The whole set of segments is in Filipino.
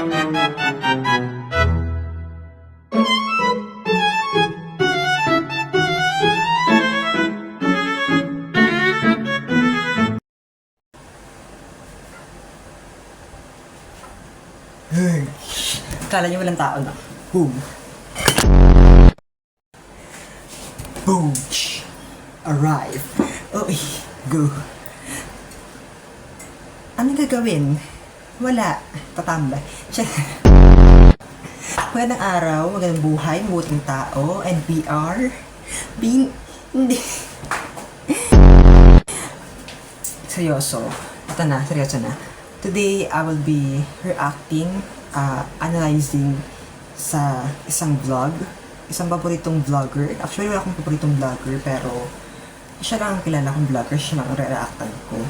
Kala niyo walang tao na. Boom. Boom. Arrive. Okay, go. Anong gagawin? Wala. Tatambay. Magandang araw, magandang buhay, mabuting tao, and we are being... Hindi. Seryoso. Ito na, seryoso na. Today, I will be reacting, analyzing sa isang vlog. Isang paboritong vlogger. Actually, wala akong paboritong vlogger, pero siya lang ang kilala kong vlogger, siya lang ang re-reactan ko.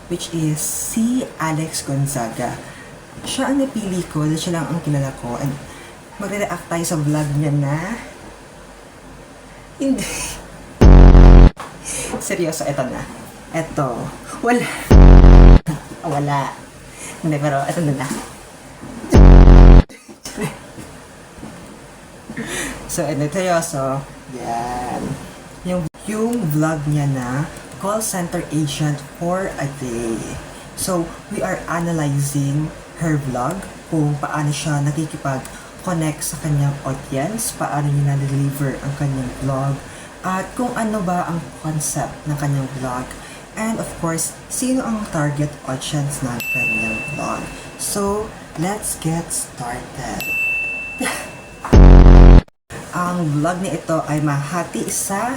Which is si Alex Gonzaga. Siya ang napili ko, dahil siya lang ang kilala ko. And magre-react tayo sa vlog niya na... Hindi. Seryoso, eto na. Eto. Wala. Wala. Hindi, pero eto na. So, seryoso. Yan. Yung vlog niya na call center agent for a day. So, we are analyzing her vlog, kung paano siya nakikipag-connect sa kanyang audience, paano niya na-deliver ang kanyang vlog, at kung ano ba ang concept ng kanyang vlog, and of course, sino ang target audience ng kanyang vlog. So, let's get started. Ang vlog na ito ay mahati sa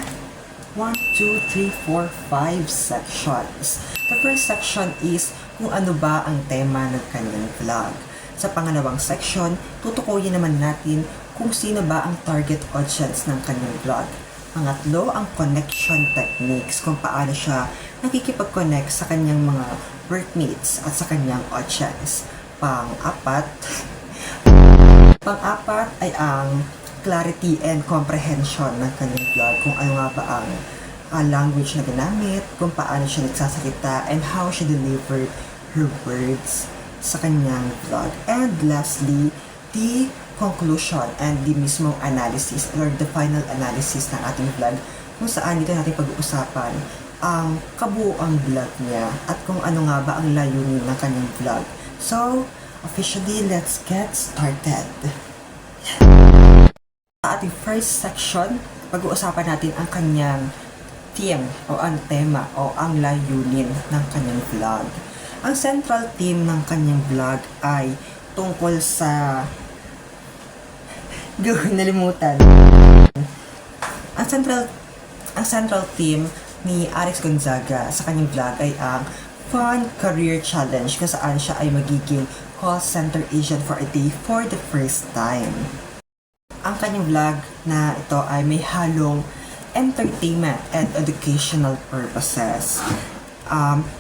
1, 2, 3, 4, 5 sections. The first section is kung ano ba ang tema ng kanyang vlog. Sa pangalawang section, tutukuyin naman natin kung sino ba ang target audience ng kanyang vlog. Pangatlo, ang connection techniques, kung paano siya nakikipag-connect sa kanyang mga workmates at sa kanyang audience. Pang-apat ay ang clarity and comprehension ng kanyang vlog, kung ano nga ba ang language na ginamit, kung paano siya nagsasalita, and how she delivered her words sa kanyang vlog. And lastly, the conclusion and the mismong analysis or the final analysis ng ating vlog, kung saan dito natin pag-uusapan ang kabuuang vlog niya at kung ano nga ba ang layunin ng kanyang vlog. So, officially, let's get started. Sa ating first section, pag-uusapan natin ang kanyang theme o ang tema o ang layunin ng kanyang vlog. Ang central theme ng kanyang vlog ay tungkol sa... nalimutan. Ang central theme ni Alex Gonzaga sa kanyang vlog ay ang Fun Career Challenge, kung saan siya ay magiging call center agent for a day for the first time. Ang kanyang vlog na ito ay may halong entertainment and educational purposes.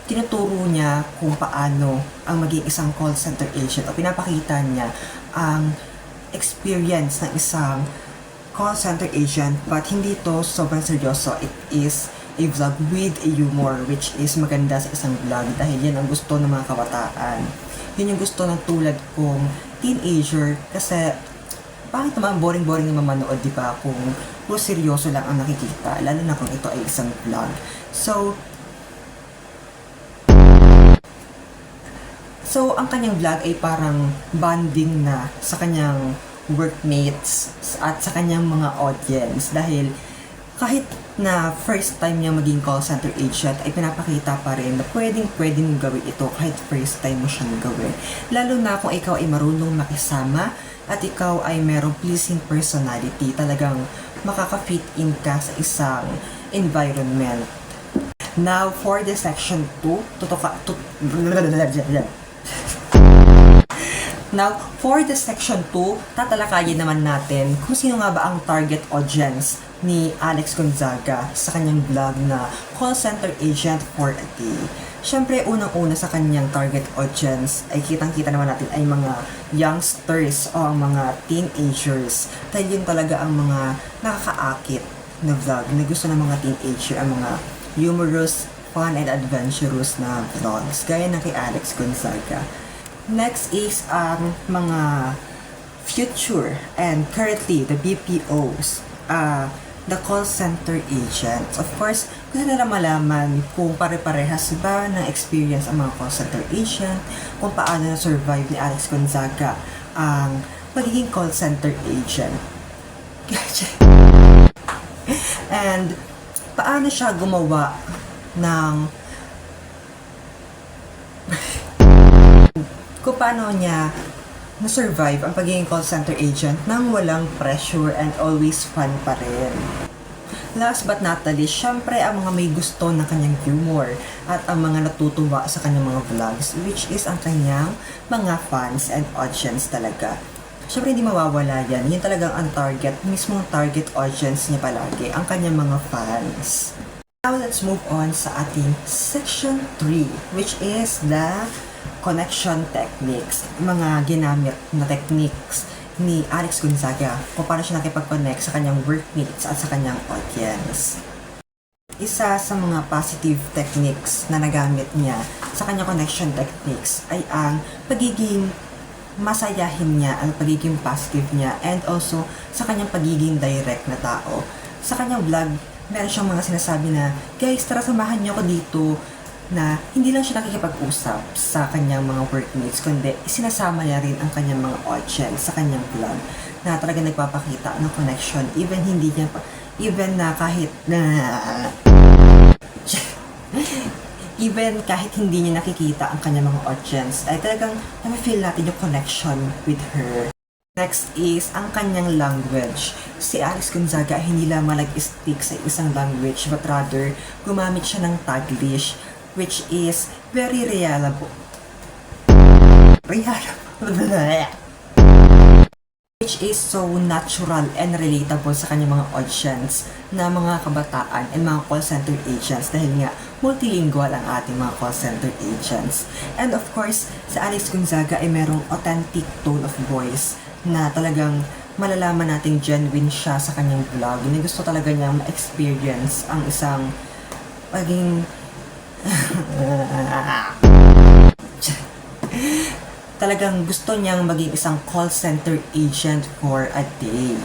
Tinuturo niya kung paano ang maging isang call center agent o pinapakita niya ang experience ng isang call center agent, but hindi ito sobrang seryoso. It is a vlog with a humor, which is maganda sa isang vlog dahil yan ang gusto ng mga kabataan. Yun yung gusto ng tulad kong teenager, kasi bakit naman boring-boring naman manood, di ba? Kung seryoso lang ang nakikita, lalo na kung ito ay isang vlog. So, ang kanyang vlog ay parang bonding na sa kanyang workmates at sa kanyang mga audience, dahil kahit na first time niya maging call center agent ay pinapakita pa rin na pwedeng gawin ito kahit first time mo siyang gawin. Lalo na kung ikaw ay marunong makisama at ikaw ay merong pleasing personality, talagang makaka-fit in ka sa isang environment. Now, for the section 2, Now, for the section 2, tatalakayin naman natin kung sino nga ba ang target audience ni Alex Gonzaga sa kanyang vlog na call center agent for a day. Siyempre, unang-una sa kanyang target audience ay kitang-kita naman natin ay mga youngsters o ang mga teenagers. Dahil yun talaga ang mga nakakaakit na vlog na gusto ng mga teenager, ang mga humorous, fun, and adventurous na vlogs, gaya ng kay Alex Gonzaga. Next is ang mga future and currently the BPOs, the call center agents. Of course, gusto nila malaman kung pare-parehas ba ng experience ang mga call center agent, kung paano na-survive ni Alex Gonzaga ang pagiging call center agent. And paano siya gumawa ng kung paano niya na-survive ang pagiging call center agent nang walang pressure and always fun pa rin. Last but not the least, syempre ang mga may gusto ng kanyang humor at ang mga natutuwa sa kanyang mga vlogs, which is ang kanyang mga fans and audience talaga. Syempre hindi mawawala yan. Yun talagang ang target, mismong target audience niya palagi, ang kanyang mga fans. Now let's move on sa ating section 3, which is the connection techniques. Mga ginamit na techniques ni Alex Gonzaga kung paano siya nakipag-connect sa kanyang workmates at sa kanyang audience. Isa sa mga positive techniques na nagamit niya sa kanyang connection techniques ay ang pagiging masayahin niya, ang pagiging positive niya, and also sa kanyang pagiging direct na tao. Sa kanyang vlog, meron siyang mga sinasabi na, guys, tara samahan niyo ako dito, na hindi lang siya nakikipag-usap sa kanyang mga workmates, kundi sinasama niya rin ang kanyang mga audience sa kanyang vlog na talaga nagpapakita ng connection even hindi niya even na kahit na even kahit hindi niya nakikita ang kanyang mga audience ay talagang na-feel natin yung connection with her. Next is ang kanyang language. Si Alex Gonzaga hindi lamang nag-stick sa isang language but rather gumamit siya ng Taglish, which is very reliable. Which is so natural and relatable sa kanyang mga audience na mga kabataan and mga call center agents dahil nga multilingual ang ating mga call center agents. And of course, sa Alex Gonzaga ay merong authentic tone of voice na talagang malalaman nating genuine siya sa kanyang vlog. Na gusto talaga niyang ma-experience ang isang paging talagang gusto niyang maging isang call center agent for a day.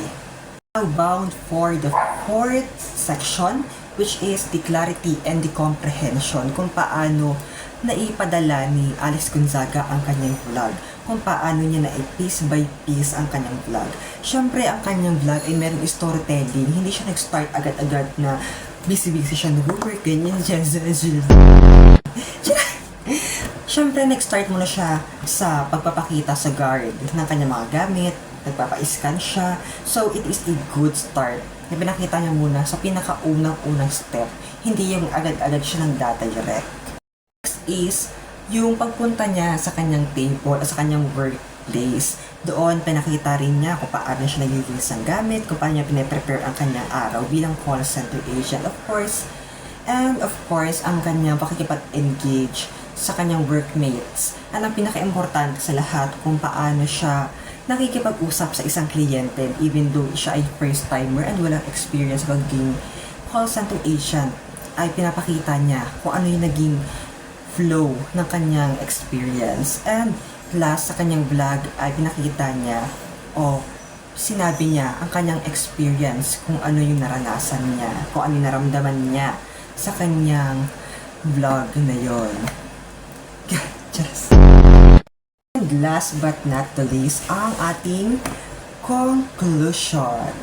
Now bound for the fourth section, which is the clarity and the comprehension, kung paano naipadala ni Alex Gonzaga ang kanyang vlog, kung paano niya na piece by piece ang kanyang vlog. Siyempre, ang kanyang vlog ay merong storytelling, hindi siya nag-start agad-agad na busy-busy siya nag-work, ganyan siya. Siyempre, nag-start muna siya sa pagpapakita sa guard ng kanyang mga gamit, nagpapa-scan siya. So, it is a good start. Pinakita niya muna sa pinakaunang-unang step, hindi yung agad-agad siya ng data direct. Next is, yung pagpunta niya sa kanyang table o sa kanyang workplace. Doon, pinakita rin niya kung paano siya nag-use ng gamit, kung paano niya pinaprepare ang kanyang araw bilang call center agent, of course. And of course, ang kanyang pakikipag-engage sa kanyang workmates. At ang pinaka-importante sa lahat, kung paano siya nakikipag-usap sa isang kliyente even though siya ay first timer and walang experience pagiging call center agent, ay pinapakita niya kung ano yung naging flow ng kanyang experience. And last, sa kanyang vlog ay pinakita niya o sinabi niya ang kanyang experience, kung ano yung naranasan niya, kung ano yung naramdaman niya sa kanyang vlog na yon. Just. And last but not the least, ang ating conclusion.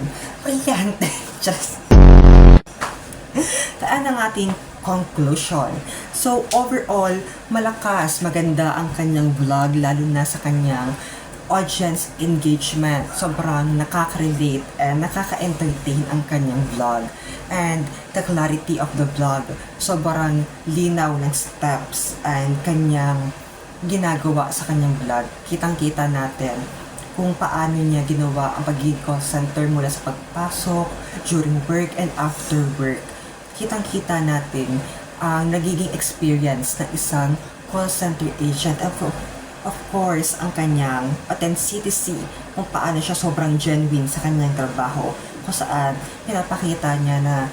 Ayan, just. Taan ang ating conclusion. So, overall, malakas, maganda ang kanyang vlog, lalo na sa kanyang audience engagement. Sobrang nakaka-relate and nakaka-entertain ang kanyang vlog. And the clarity of the vlog, sobrang linaw ng steps and kanyang ginagawa sa kanyang vlog. Kitang-kita natin kung paano niya ginawa ang pagiging call center mula sa pagpasok, during work, and after work. Kitang-kita natin ang nagiging experience ng isang call center agent. Of course, ang kanyang authenticity, kung paano siya sobrang genuine sa kanyang trabaho, kung saan pinapakita niya na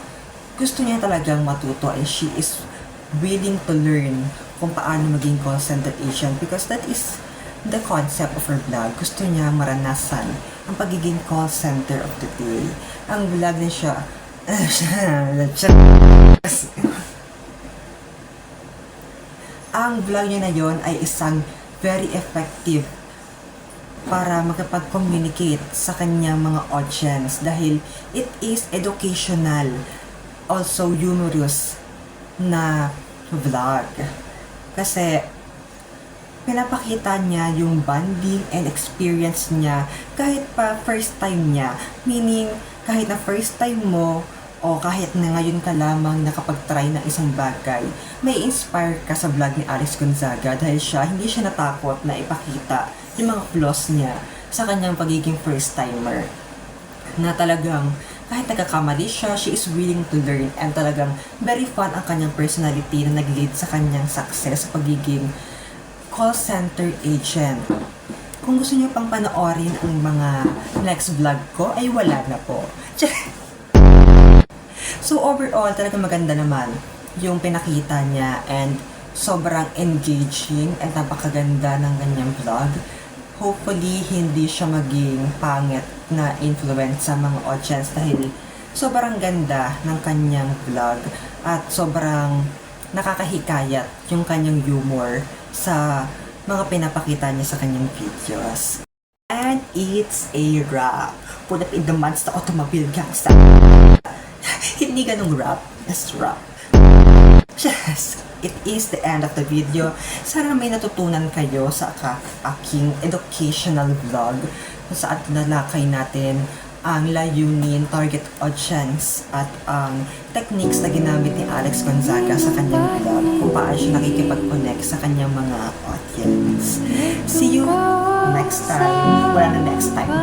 gusto niya talagang matuto and she is willing to learn kung paano maging call center agent because that is the concept of her vlog, gusto niya maranasan ang pagiging call center of the day. Ang vlog niya siya, ang vlog niya na yon ay isang very effective para makapag-communicate sa kanyang mga audience dahil it is educational, also humorous na vlog. Kasi pinapakita niya yung bonding and experience niya kahit pa first time niya. Meaning, kahit na first time mo o kahit na ngayon ka lamang nakapag-try ng isang bagay, may inspire ka sa vlog ni Alex Gonzaga dahil hindi siya natakot na ipakita yung mga flaws niya sa kanyang pagiging first timer. Na talagang kahit nagkakamali siya, she is willing to learn and talagang very fun ang kanyang personality na nag-lead sa kanyang success sa pagiging call center agent. Kung gusto niyo pang panoorin ang mga next vlog ko, ay wala na po. So overall, talagang maganda naman yung pinakita niya and sobrang engaging at napakaganda ng kanyang vlog. Hopefully, hindi siya maging pangit na influence sa mga audience dahil sobrang ganda ng kanyang vlog at sobrang nakakahikayat yung kanyang humor sa mga pinapakita niya sa kanyang videos. And it's a wrap. Put up in the months na automobile gangsta. Hindi ganung rap, it's rap. Yes, it is the end of the video. Sana may natutunan kayo sa aking educational vlog kung saan nalakay natin ang layunin, target audience at ang techniques na ginamit ni Alex Gonzaga sa kanyang vlog kung paano siya nakikipag-connect sa kanyang mga audience. See you next time. Wala na next time.